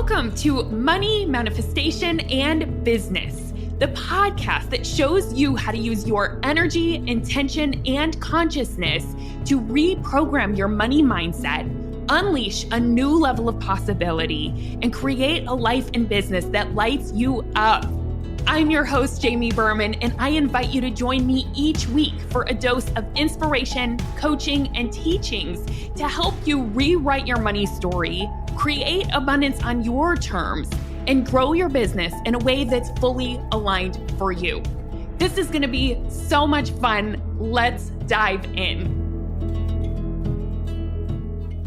Welcome to Money, Manifestation, and Business, the podcast that shows you how to use your energy, intention, and consciousness to reprogram your money mindset, unleash a new level of possibility, and create a life and business that lights you up. I'm your host, Jamie Berman, and I invite you to join me each week for a dose of inspiration, coaching, and teachings to help you rewrite your money story, create abundance on your terms, and grow your business in a way that's fully aligned for you. This is going to be so much fun. Let's dive in.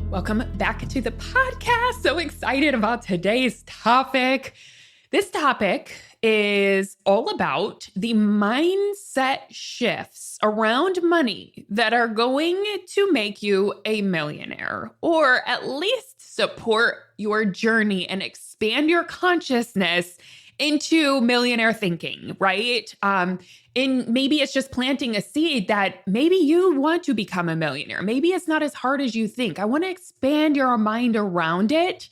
Welcome back to the podcast. So excited about today's topic. This topic is all about the mindset shifts around money that are going to make you a millionaire, or at least support your journey and expand your consciousness into millionaire thinking, right? And maybe it's just planting a seed that maybe you want to become a millionaire. Maybe it's not as hard as you think. I want to expand your mind around it.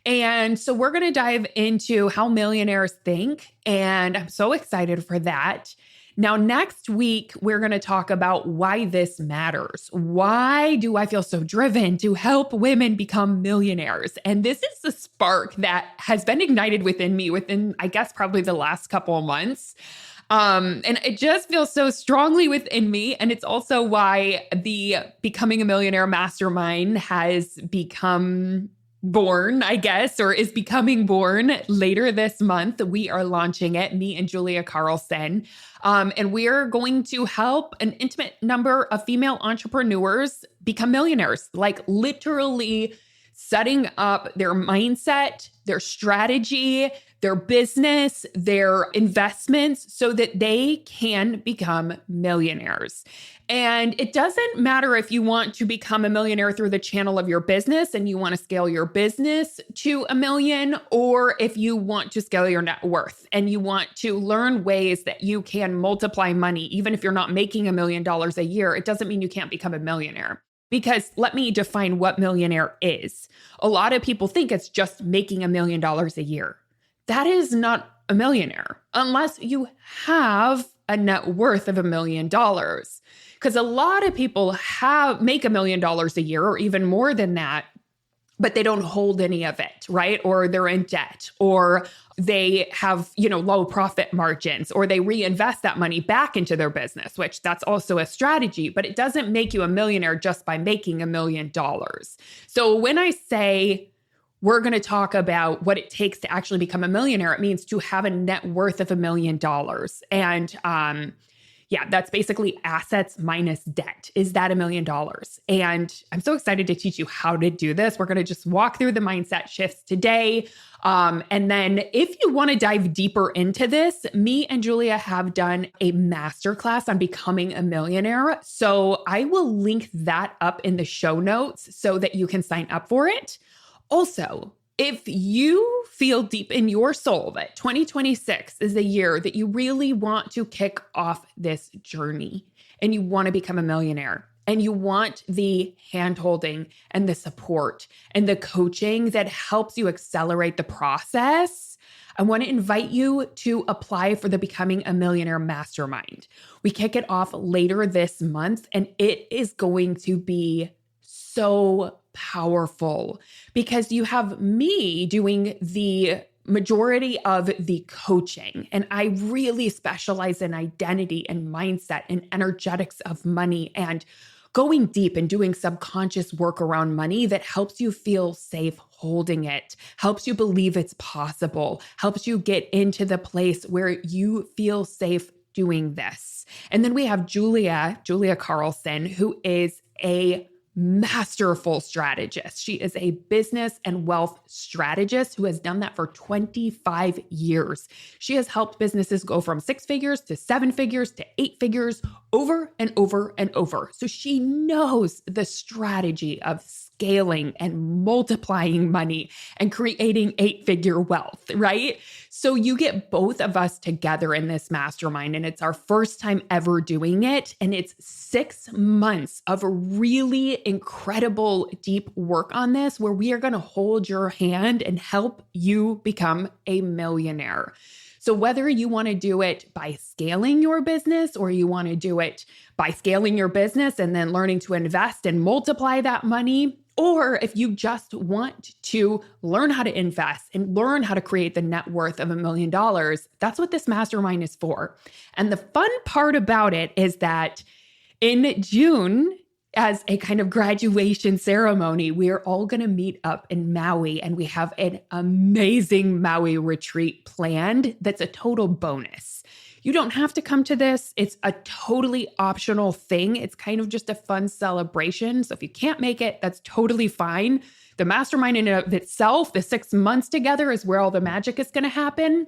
And so we're going to dive into how millionaires think, and I'm so excited for that. Now, next week, we're going to talk about why this matters. Why do I feel so driven to help women become millionaires? And this is the spark that has been ignited within me within, I guess, probably the last couple of months. And it just feels so strongly within me. And it's also why the Becoming a Millionaire Mastermind has become born, I guess, or is becoming born later this month. We are launching it, me and Julia Carlson. And we're going to help an intimate number of female entrepreneurs become millionaires, like literally setting up their mindset, their strategy, their business, their investments so that they can become millionaires. And it doesn't matter if you want to become a millionaire through the channel of your business and you want to scale your business to $1 million, or if you want to scale your net worth and you want to learn ways that you can multiply money. Even if you're not making $1 million a year, it doesn't mean you can't become a millionaire. Because let me define what millionaire is. A lot of people think it's just making $1 million a year. That is not a millionaire unless you have a net worth of $1 million. Because a lot of people make $1 million a year or even more than that, but they don't hold any of it, right? Or they're in debt, or they have, low profit margins, or they reinvest that money back into their business, which that's also a strategy, but it doesn't make you a millionaire just by making $1 million. So when I say we're going to talk about what it takes to actually become a millionaire, it means to have a net worth of $1 million. And that's basically assets minus debt. Is that $1 million? And I'm so excited to teach you how to do this. We're going to just walk through the mindset shifts today. And then if you want to dive deeper into this, me and Julia have done a masterclass on becoming a millionaire. So I will link that up in the show notes so that you can sign up for it. Also, if you feel deep in your soul that 2026 is the year that you really want to kick off this journey and you want to become a millionaire and you want the handholding and the support and the coaching that helps you accelerate the process, I want to invite you to apply for the Becoming a Millionaire Mastermind. We kick it off later this month, and it is going to be so powerful because you have me doing the majority of the coaching. And I really specialize in identity and mindset and energetics of money and going deep and doing subconscious work around money that helps you feel safe holding it, helps you believe it's possible, helps you get into the place where you feel safe doing this. And then we have Julia Carlson, who is a masterful strategist. She is a business and wealth strategist who has done that for 25 years. She has helped businesses go from 6 figures to 7 figures to 8 figures over and over and over. So she knows the strategy of scaling and multiplying money and creating 8-figure wealth, right? So you get both of us together in this mastermind, and it's our first time ever doing it. And it's 6 months of really incredible, deep work on this, where we are going to hold your hand and help you become a millionaire. So whether you want to do it by scaling your business, or you want to do it by scaling your business and then learning to invest and multiply that money, or if you just want to learn how to invest and learn how to create the net worth of $1 million, that's what this mastermind is for. And the fun part about it is that in June, as a kind of graduation ceremony, we are all going to meet up in Maui, and we have an amazing Maui retreat planned that's a total bonus. You don't have to come to this. It's a totally optional thing. It's kind of just a fun celebration. So if you can't make it, that's totally fine. The mastermind in and of itself, the 6 months together, is where all the magic is going to happen.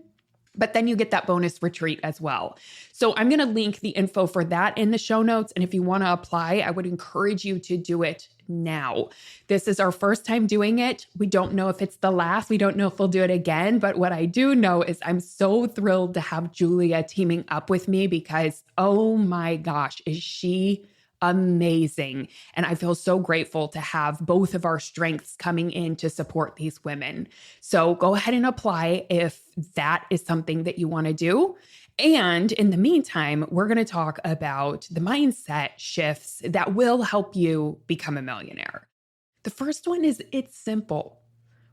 But then you get that bonus retreat as well. So I'm going to link the info for that in the show notes. And if you want to apply, I would encourage you to do it now. This is our first time doing it. We don't know if it's the last. We don't know if we'll do it again. But what I do know is I'm so thrilled to have Julia teaming up with me, because, oh my gosh, is she amazing. And I feel so grateful to have both of our strengths coming in to support these women. So go ahead and apply if that is something that you want to do. And in the meantime, we're going to talk about the mindset shifts that will help you become a millionaire. The first one is, it's simple,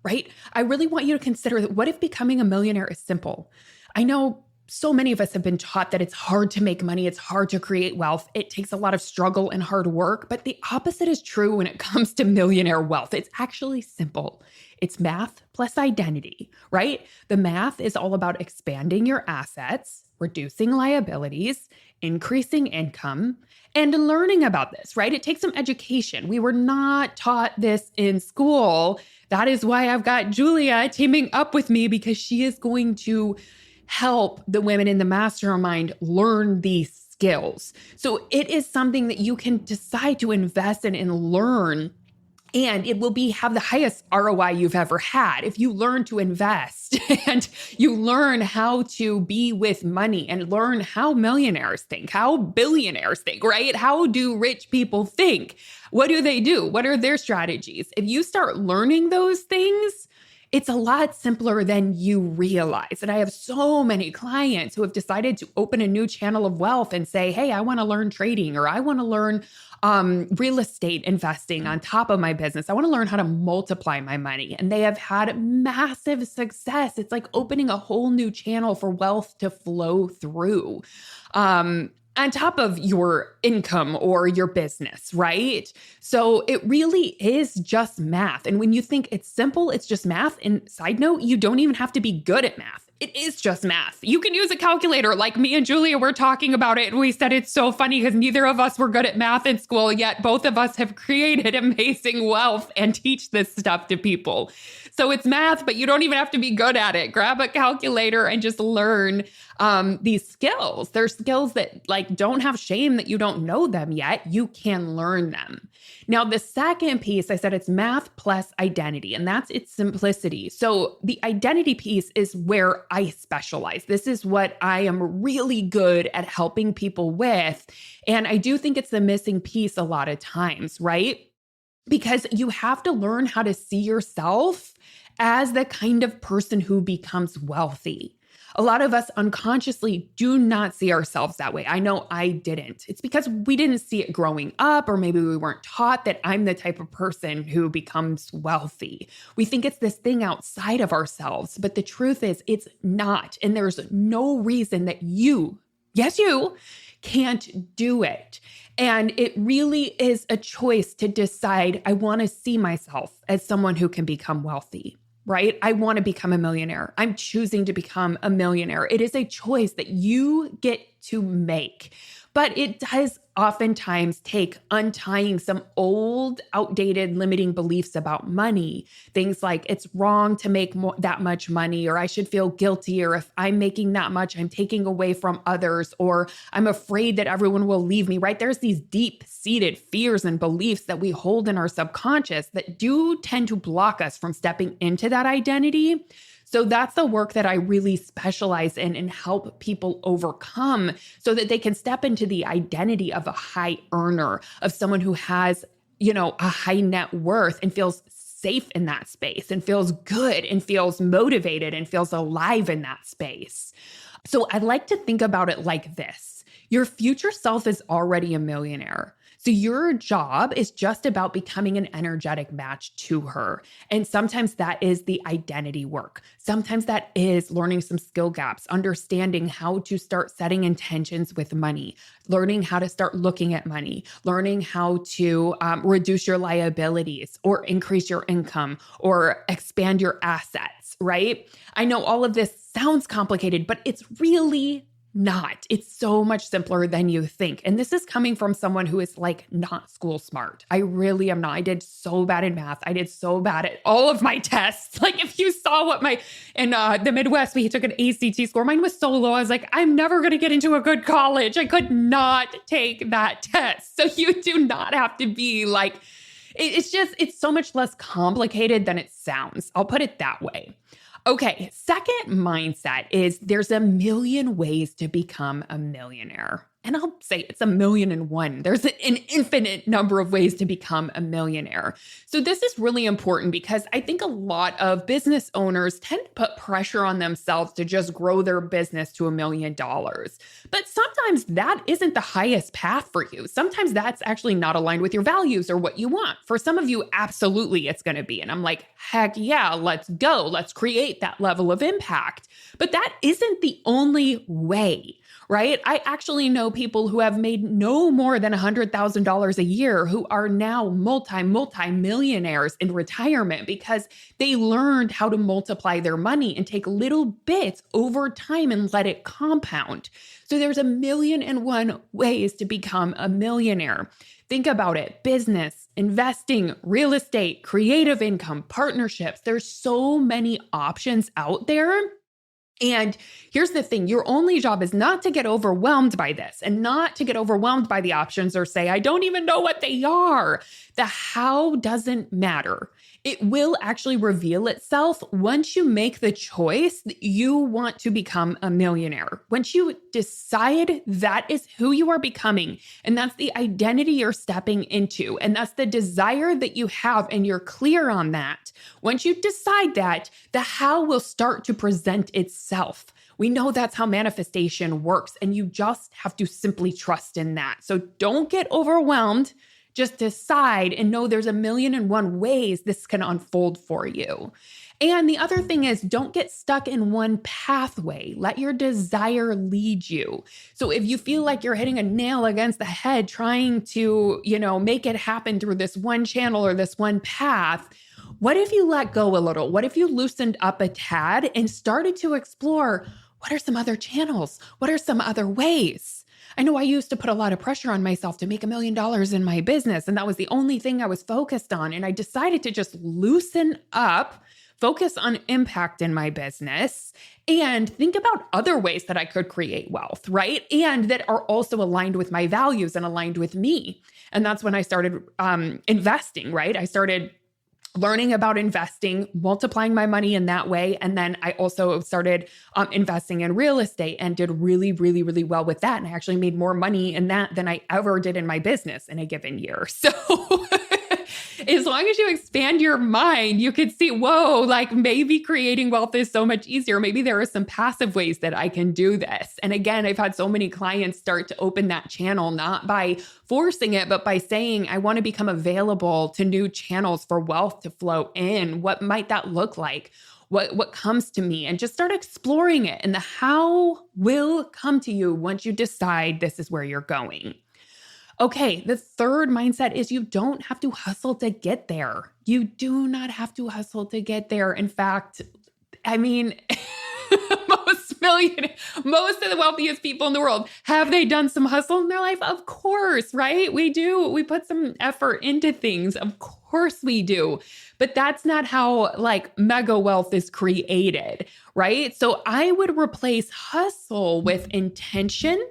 right? I really want you to consider that, what if becoming a millionaire is simple? I know so many of us have been taught that it's hard to make money. It's hard to create wealth. It takes a lot of struggle and hard work, but the opposite is true when it comes to millionaire wealth. It's actually simple. It's math plus identity, right? The math is all about expanding your assets, reducing liabilities, increasing income, and learning about this, right? It takes some education. We were not taught this in school. That is why I've got Julia teaming up with me, because she is going to help the women in the mastermind learn these skills. So it is something that you can decide to invest in and learn, and it will have the highest ROI you've ever had if you learn to invest and you learn how to be with money and learn how millionaires think, how billionaires think, right? How do rich people think? What do they do? What are their strategies? If you start learning those things, it's a lot simpler than you realize. And I have so many clients who have decided to open a new channel of wealth and say, hey, I want to learn trading, or I want to learn real estate investing on top of my business. I want to learn how to multiply my money. And they have had massive success. It's like opening a whole new channel for wealth to flow through. On top of your income or your business, right? So it really is just math. And when you think it's simple, it's just math. And side note, you don't even have to be good at math. It is just math. You can use a calculator. Like me and Julia were talking about it, and we said it's so funny because neither of us were good at math in school, yet both of us have created amazing wealth and teach this stuff to people. So it's math, but you don't even have to be good at it. Grab a calculator and just learn these skills. They're skills that don't have shame that you don't know them yet. You can learn them. Now, the second piece, I said it's math plus identity, and that's its simplicity. So the identity piece is where I specialize. This is what I am really good at helping people with. And I do think it's the missing piece a lot of times, right? Because you have to learn how to see yourself as the kind of person who becomes wealthy. A lot of us unconsciously do not see ourselves that way. I know I didn't. It's because we didn't see it growing up, or maybe we weren't taught that I'm the type of person who becomes wealthy. We think it's this thing outside of ourselves, but the truth is it's not. And there's no reason that you can't do it. And it really is a choice to decide, I want to see myself as someone who can become wealthy. Right? I want to become a millionaire. I'm choosing to become a millionaire. It is a choice that you get to make. But it does oftentimes take untying some old, outdated, limiting beliefs about money. Things like it's wrong to make that much money, or I should feel guilty, or if I'm making that much, I'm taking away from others, or I'm afraid that everyone will leave me, right? There's these deep-seated fears and beliefs that we hold in our subconscious that do tend to block us from stepping into that identity. So that's the work that I really specialize in and help people overcome so that they can step into the identity of a high earner, of someone who has, a high net worth and feels safe in that space and feels good and feels motivated and feels alive in that space. So I like to think about it like this. Your future self is already a millionaire. So your job is just about becoming an energetic match to her. And sometimes that is the identity work. Sometimes that is learning some skill gaps, understanding how to start setting intentions with money, learning how to start looking at money, learning how to reduce your liabilities or increase your income or expand your assets, right? I know all of this sounds complicated, but it's really not. It's so much simpler than you think. And this is coming from someone who is like not school smart. I really am not. I did so bad in math. I did so bad at all of my tests. Like if you saw what in the Midwest, we took an ACT score. Mine was so low. I was like, I'm never going to get into a good college. I could not take that test. So you do not have to be like, it's so much less complicated than it sounds. I'll put it that way. Okay, second mindset is there's a million ways to become a millionaire. And I'll say it's 1,000,001. There's an infinite number of ways to become a millionaire. So this is really important because I think a lot of business owners tend to put pressure on themselves to just grow their business to $1 million. But sometimes that isn't the highest path for you. Sometimes that's actually not aligned with your values or what you want. For some of you, absolutely it's going to be. And I'm like, heck yeah, let's go. Let's create that level of impact. But that isn't the only way. Right? I actually know people who have made no more than $100,000 a year who are now multi-millionaires in retirement because they learned how to multiply their money and take little bits over time and let it compound. So there's 1,000,001 ways to become a millionaire. Think about it. Business, investing, real estate, creative income, partnerships. There's so many options out there. And here's the thing, your only job is not to get overwhelmed by this and not to get overwhelmed by the options or say, I don't even know what they are. The how doesn't matter. It will actually reveal itself once you make the choice that you want to become a millionaire. Once you decide that is who you are becoming, and that's the identity you're stepping into, and that's the desire that you have, and you're clear on that. Once you decide that, the how will start to present itself. We know that's how manifestation works, and you just have to simply trust in that. So don't get overwhelmed. Just decide and know there's 1,000,001 ways this can unfold for you. And the other thing is don't get stuck in one pathway. Let your desire lead you. So if you feel like you're hitting a nail against the head trying to, make it happen through this one channel or this one path, what if you let go a little? What if you loosened up a tad and started to explore what are some other channels? What are some other ways? I know I used to put a lot of pressure on myself to make $1 million in my business, and that was the only thing I was focused on. And I decided to just loosen up, focus on impact in my business, and think about other ways that I could create wealth, right? And that are also aligned with my values and aligned with me. And that's when I started investing, right? I started learning about investing, multiplying my money in that way. And then I also started investing in real estate and did really, really, really well with that. And I actually made more money in that than I ever did in my business in a given year. So as long as you expand your mind, you could see, whoa, like maybe creating wealth is so much easier. Maybe there are some passive ways that I can do this. And again, I've had so many clients start to open that channel, not by forcing it, but by saying, I want to become available to new channels for wealth to flow in. What might that look like? What comes to me? And just start exploring it. And the how will come to you once you decide this is where you're going. Okay, the third mindset is you don't have to hustle to get there. You do not have to hustle to get there. In fact, I mean, most most of the wealthiest people in the world, have they done some hustle in their life? Of course, right? We do. We put some effort into things. Of course we do. But that's not how like mega wealth is created, right? So I would replace hustle with intention,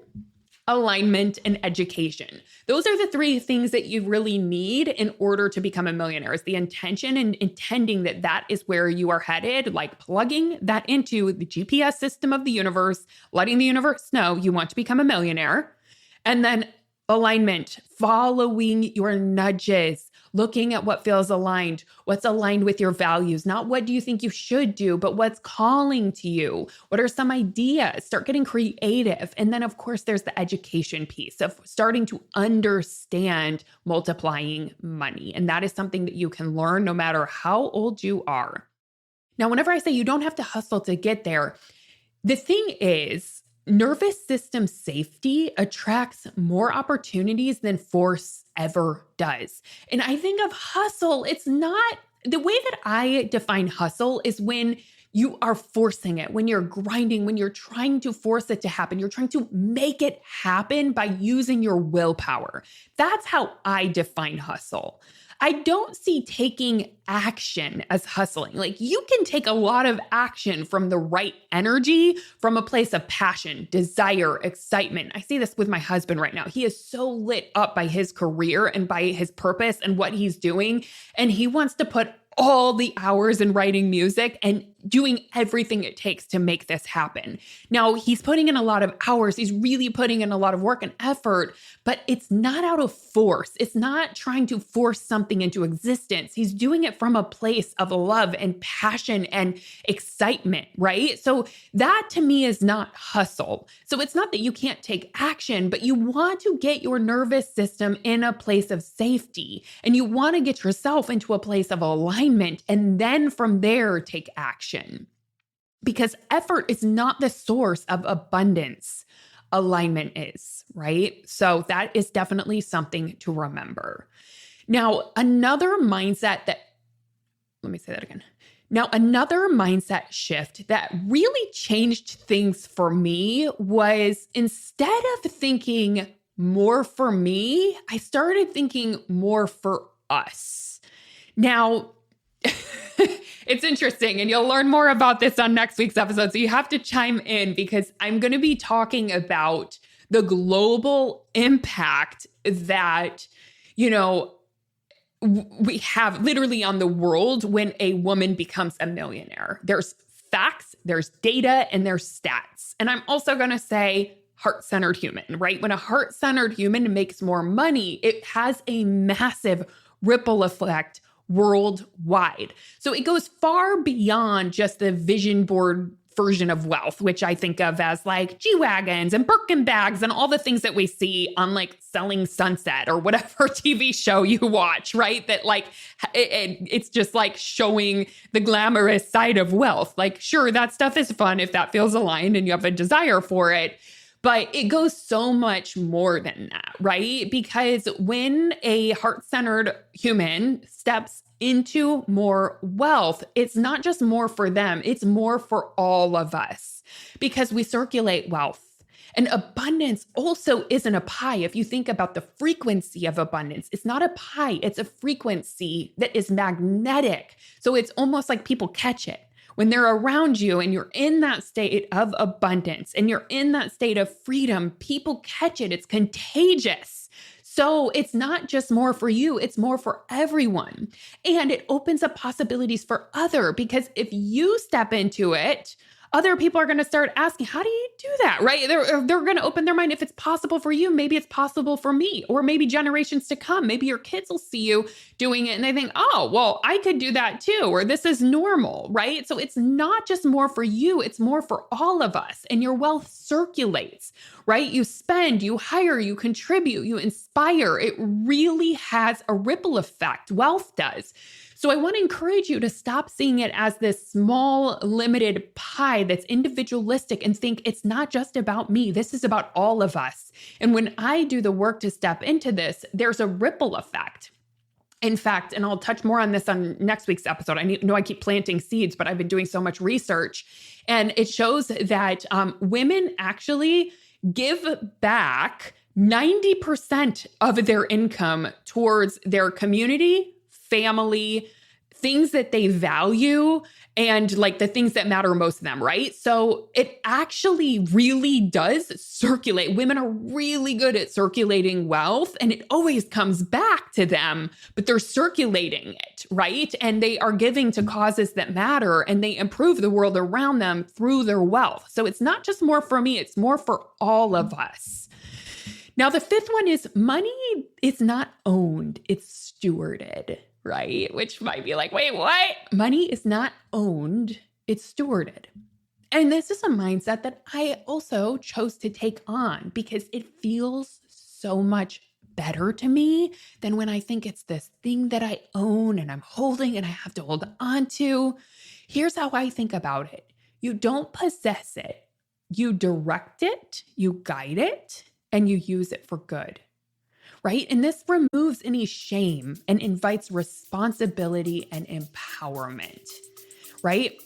alignment, and education. Those are the three things that you really need in order to become a millionaire. Is the intention and intending that that is where you are headed, like plugging that into the GPS system of the universe, letting the universe know you want to become a millionaire. And then alignment, following your nudges, looking at what feels aligned, what's aligned with your values, not what do you think you should do, but what's calling to you. What are some ideas? Start getting creative. And then, of course, there's the education piece of starting to understand multiplying money. And that is something that you can learn no matter how old you are. Now, whenever I say you don't have to hustle to get there, the thing is, nervous system safety attracts more opportunities than force ever does. And I think of hustle, it's not the way that I define hustle is when you are forcing it, when you're grinding, when you're trying to force it to happen, you're trying to make it happen by using your willpower. That's how I define hustle. I don't see taking action as hustling. Like you can take a lot of action from the right energy, from a place of passion, desire, excitement. I see this with my husband right now. He is so lit up by his career and by his purpose and what he's doing. And he wants to put all the hours in writing music and doing everything it takes to make this happen. Now, he's putting in a lot of hours. He's really putting in a lot of work and effort, but it's not out of force. It's not trying to force something into existence. He's doing it from a place of love and passion and excitement, right? So that to me is not hustle. So it's not that you can't take action, but you want to get your nervous system in a place of safety and you want to get yourself into a place of alignment and then from there take action. Because effort is not the source of abundance. Alignment is, right? So that is definitely something to remember. Now, another mindset shift that really changed things for me was instead of thinking more for me, I started thinking more for us. Now, it's interesting, and you'll learn more about this on next week's episode. So you have to chime in because I'm going to be talking about the global impact that, we have literally on the world when a woman becomes a millionaire. There's facts, there's data, and there's stats. And I'm also going to say heart-centered human, right? When a heart-centered human makes more money, it has a massive ripple effect worldwide. So it goes far beyond just the vision board version of wealth, which I think of as like G-Wagons and Birkin bags and all the things that we see on like Selling Sunset or whatever TV show you watch, right? That like, it's just like showing the glamorous side of wealth. Like, sure, that stuff is fun if that feels aligned and you have a desire for it. But it goes so much more than that, right? Because when a heart-centered human steps into more wealth, it's not just more for them, it's more for all of us because we circulate wealth. And abundance also isn't a pie. If you think about the frequency of abundance, it's not a pie, it's a frequency that is magnetic. So it's almost like people catch it. When they're around you and you're in that state of abundance and you're in that state of freedom, people catch it. It's contagious. So it's not just more for you, it's more for everyone. And it opens up possibilities for other because if you step into it, other people are going to start asking, how do you do that, right? They're going to open their mind. If it's possible for you, maybe it's possible for me, or maybe generations to come. Maybe your kids will see you doing it and they think, oh, well, I could do that too, or this is normal, right? So it's not just more for you, it's more for all of us. And your wealth circulates, right? You spend, you hire, you contribute, you inspire. It really has a ripple effect. Wealth does. So I want to encourage you to stop seeing it as this small, limited pie that's individualistic and think it's not just about me. This is about all of us. And when I do the work to step into this, there's a ripple effect. In fact, and I'll touch more on this on next week's episode. I know I keep planting seeds, but I've been doing so much research. And it shows that women actually give back 90% of their income towards their community, family, things that they value, and like the things that matter most to them, right? So it actually really does circulate. Women are really good at circulating wealth, and it always comes back to them, but they're circulating it, right? And they are giving to causes that matter, and they improve the world around them through their wealth. So it's not just more for me, it's more for all of us. Now, the fifth one is money is not owned, it's stewarded, right? Which might be like, wait, what? Money is not owned, it's stewarded. And this is a mindset that I also chose to take on because it feels so much better to me than when I think it's this thing that I own and I'm holding and I have to hold on to. Here's how I think about it. You don't possess it. You direct it, you guide it, and you use it for good, right? And this removes any shame and invites responsibility and empowerment, right?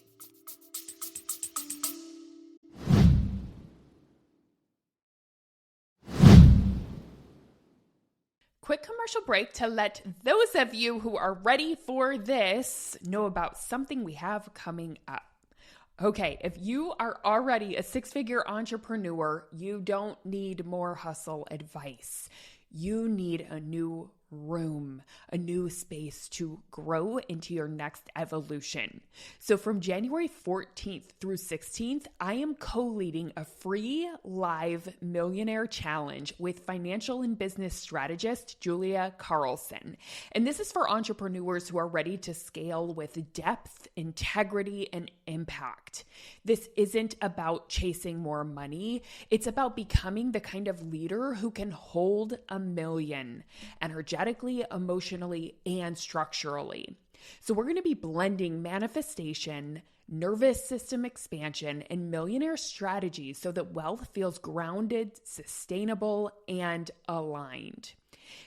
Quick commercial break to let those of you who are ready for this know about something we have coming up. Okay, if you are already a six-figure entrepreneur, you don't need more hustle advice. You need a new room, a new space to grow into your next evolution. So from January 14th through 16th, I am co-leading a free live Millionaire challenge with financial and business strategist Julia Carlson. And this is for entrepreneurs who are ready to scale with depth, integrity, and impact. This isn't about chasing more money. It's about becoming the kind of leader who can hold a million energetically, emotionally, and structurally. So we're going to be blending manifestation, nervous system expansion, and millionaire strategies so that wealth feels grounded, sustainable, and aligned.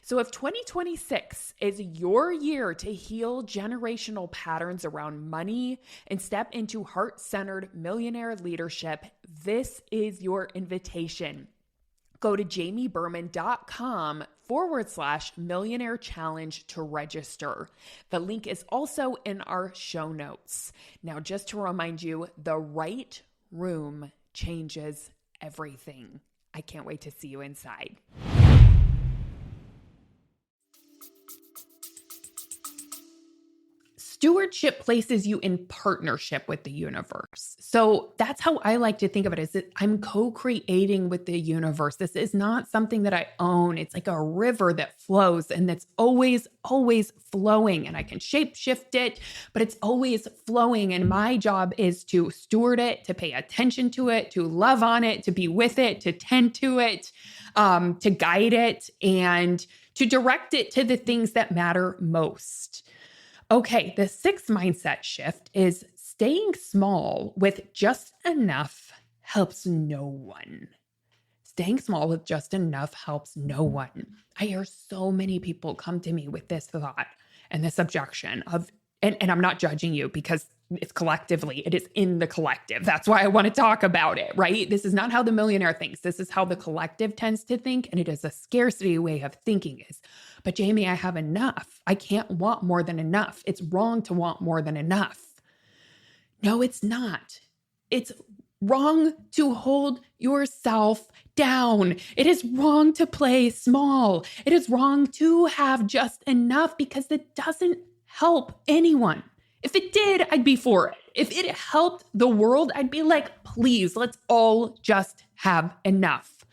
So if 2026 is your year to heal generational patterns around money and step into heart-centered millionaire leadership, this is your invitation. Go to jamieberman.com/millionaire challenge to register. The link is also in our show notes. Now, just to remind you, the right room changes everything. I can't wait to see you inside. Stewardship places you in partnership with the universe. So that's how I like to think of it, is that I'm co-creating with the universe. This is not something that I own. It's like a river that flows and that's always, always flowing, and I can shape shift it, but it's always flowing. And my job is to steward it, to pay attention to it, to love on it, to be with it, to tend to it, to guide it, and to direct it to the things that matter most. Okay, the sixth mindset shift is staying small with just enough helps no one. Staying small with just enough helps no one. I hear so many people come to me with this thought and this objection of, and I'm not judging you because it's collectively, it is in the collective. That's why I want to talk about it, right? This is not how the millionaire thinks. This is how the collective tends to think. And it is a scarcity way of thinking is, but Jamie, I have enough. I can't want more than enough. It's wrong to want more than enough. No, it's not. It's wrong to hold yourself down. It is wrong to play small. It is wrong to have just enough because it doesn't help anyone. If it did, I'd be for it. If it helped the world, I'd be like, please, let's all just have enough.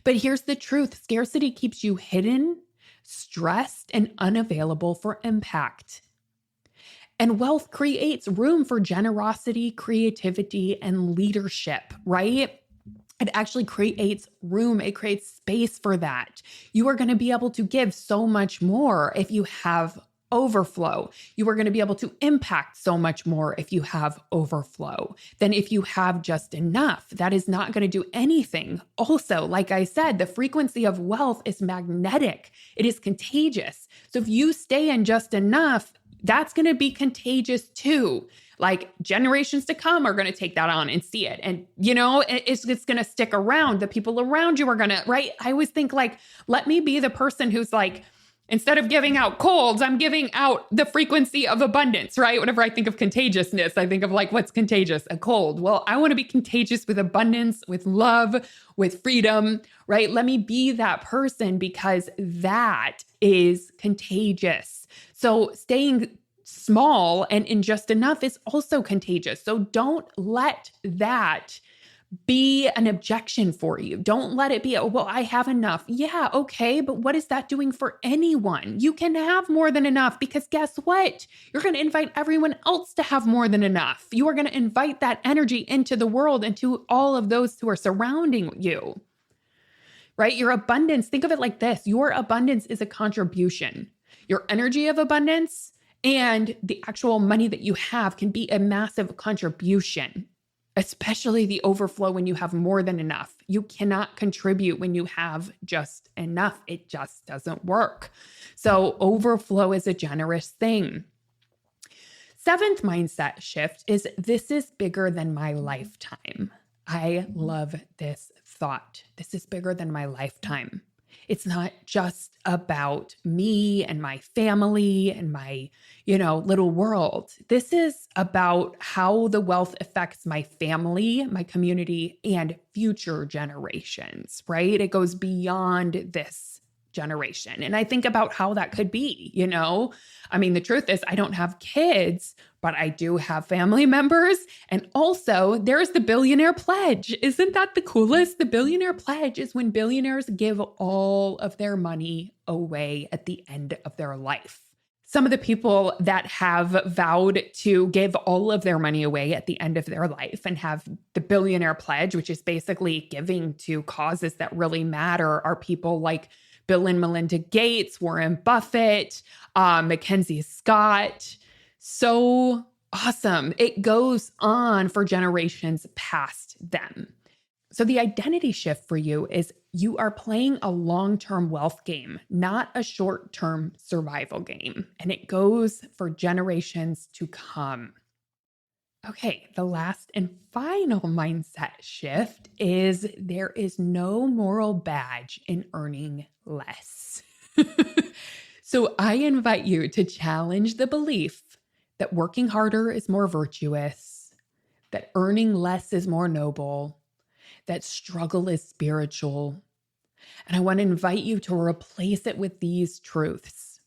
But here's the truth. Scarcity keeps you hidden, stressed, and unavailable for impact. And wealth creates room for generosity, creativity, and leadership, right? It actually creates room. It creates space for that. You are going to be able to give so much more if you have overflow. You are going to be able to impact so much more if you have overflow than if you have just enough. That is not going to do anything. Also, like I said, the frequency of wealth is magnetic. It is contagious. So if you stay in just enough, that's going to be contagious too. Like generations to come are going to take that on and see it. And, it's going to stick around. The people around you are going to, right? I always think like, let me be the person who's like, instead of giving out colds, I'm giving out the frequency of abundance, right? Whenever I think of contagiousness, I think of like, what's contagious? A cold. Well, I want to be contagious with abundance, with love, with freedom, right? Let me be that person because that is contagious. So staying small and in just enough is also contagious. So don't let that be an objection for you. Don't let it be, oh, well, I have enough. Yeah, okay, but what is that doing for anyone? You can have more than enough because guess what? You're going to invite everyone else to have more than enough. You are going to invite that energy into the world and to all of those who are surrounding you, right? Your abundance, think of it like this. Your abundance is a contribution. Your energy of abundance and the actual money that you have can be a massive contribution, especially the overflow when you have more than enough. You cannot contribute when you have just enough. It just doesn't work. So overflow is a generous thing. Seventh mindset shift is this is bigger than my lifetime. I love this thought. This is bigger than my lifetime. It's not just about me and my family and my, little world. This is about how the wealth affects my family, my community, and future generations, right? It goes beyond this generation. And I think about how that could be, the truth is I don't have kids, but I do have family members. And also there's the billionaire pledge. Isn't that the coolest? The billionaire pledge is when billionaires give all of their money away at the end of their life. Some of the people that have vowed to give all of their money away at the end of their life and have the billionaire pledge, which is basically giving to causes that really matter, are people like Bill and Melinda Gates, Warren Buffett, Mackenzie Scott. So awesome. It goes on for generations past them. So the identity shift for you is you are playing a long-term wealth game, not a short-term survival game. And it goes for generations to come. Okay, the last and final mindset shift is there is no moral badge in earning less. So I invite you to challenge the belief that working harder is more virtuous, that earning less is more noble, that struggle is spiritual. And I want to invite you to replace it with these truths.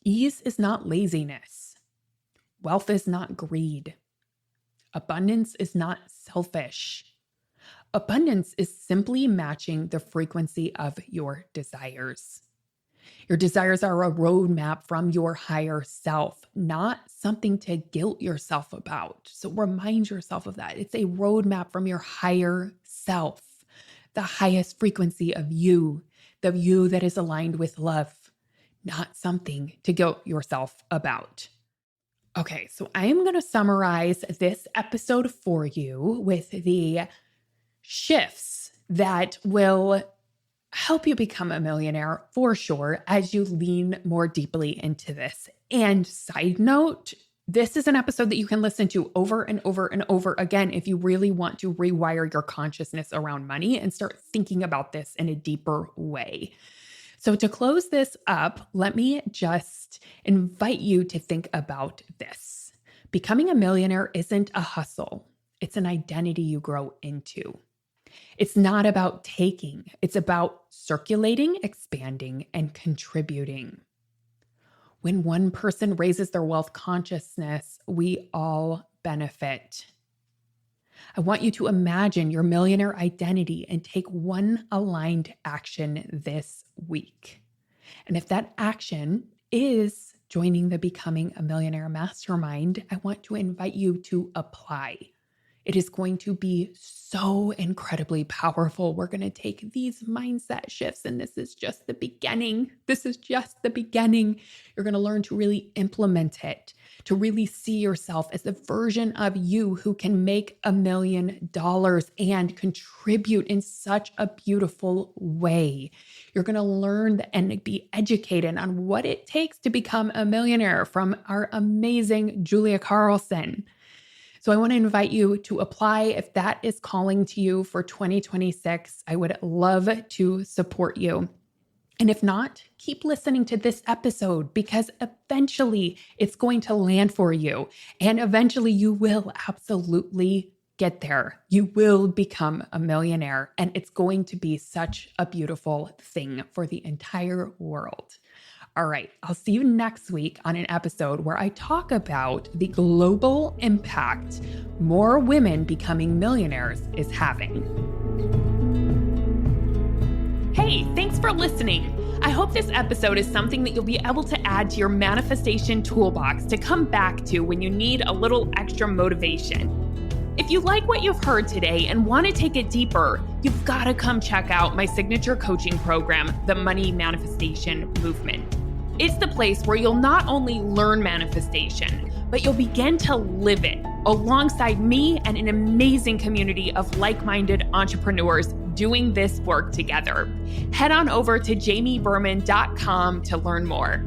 Ease is not laziness. Wealth is not greed. Abundance is not selfish. Abundance is simply matching the frequency of your desires. Your desires are a roadmap from your higher self, not something to guilt yourself about. So remind yourself of that. It's a roadmap from your higher self, the highest frequency of you, the you that is aligned with love, not something to guilt yourself about. Okay, so I am going to summarize this episode for you with the shifts that will help you become a millionaire for sure as you lean more deeply into this. And side note, this is an episode that you can listen to over and over and over again if you really want to rewire your consciousness around money and start thinking about this in a deeper way. So to close this up, let me just invite you to think about this. Becoming a millionaire isn't a hustle. It's an identity you grow into. It's not about taking. It's about circulating, expanding, and contributing. When one person raises their wealth consciousness, we all benefit. I want you to imagine your millionaire identity and take one aligned action this week. And if that action is joining the Becoming a Millionaire Mastermind, I want to invite you to apply. It is going to be so incredibly powerful. We're going to take these mindset shifts, and this is just the beginning. This is just the beginning. You're going to learn to really implement it, to really see yourself as the version of you who can make $1 million and contribute in such a beautiful way. You're going to learn and be educated on what it takes to become a millionaire from our amazing Julia Carlson. So I want to invite you to apply if that is calling to you for 2026. I would love to support you. And if not, keep listening to this episode because eventually it's going to land for you. And eventually you will absolutely get there. You will become a millionaire. And it's going to be such a beautiful thing for the entire world. All right, I'll see you next week on an episode where I talk about the global impact more women becoming millionaires is having. Hey, thanks for listening. I hope this episode is something that you'll be able to add to your manifestation toolbox to come back to when you need a little extra motivation. If you like what you've heard today and want to take it deeper, you've got to come check out my signature coaching program, the Money Manifestation Movement. It's the place where you'll not only learn manifestation, but you'll begin to live it alongside me and an amazing community of like-minded entrepreneurs doing this work together. Head on over to jamieberman.com to learn more.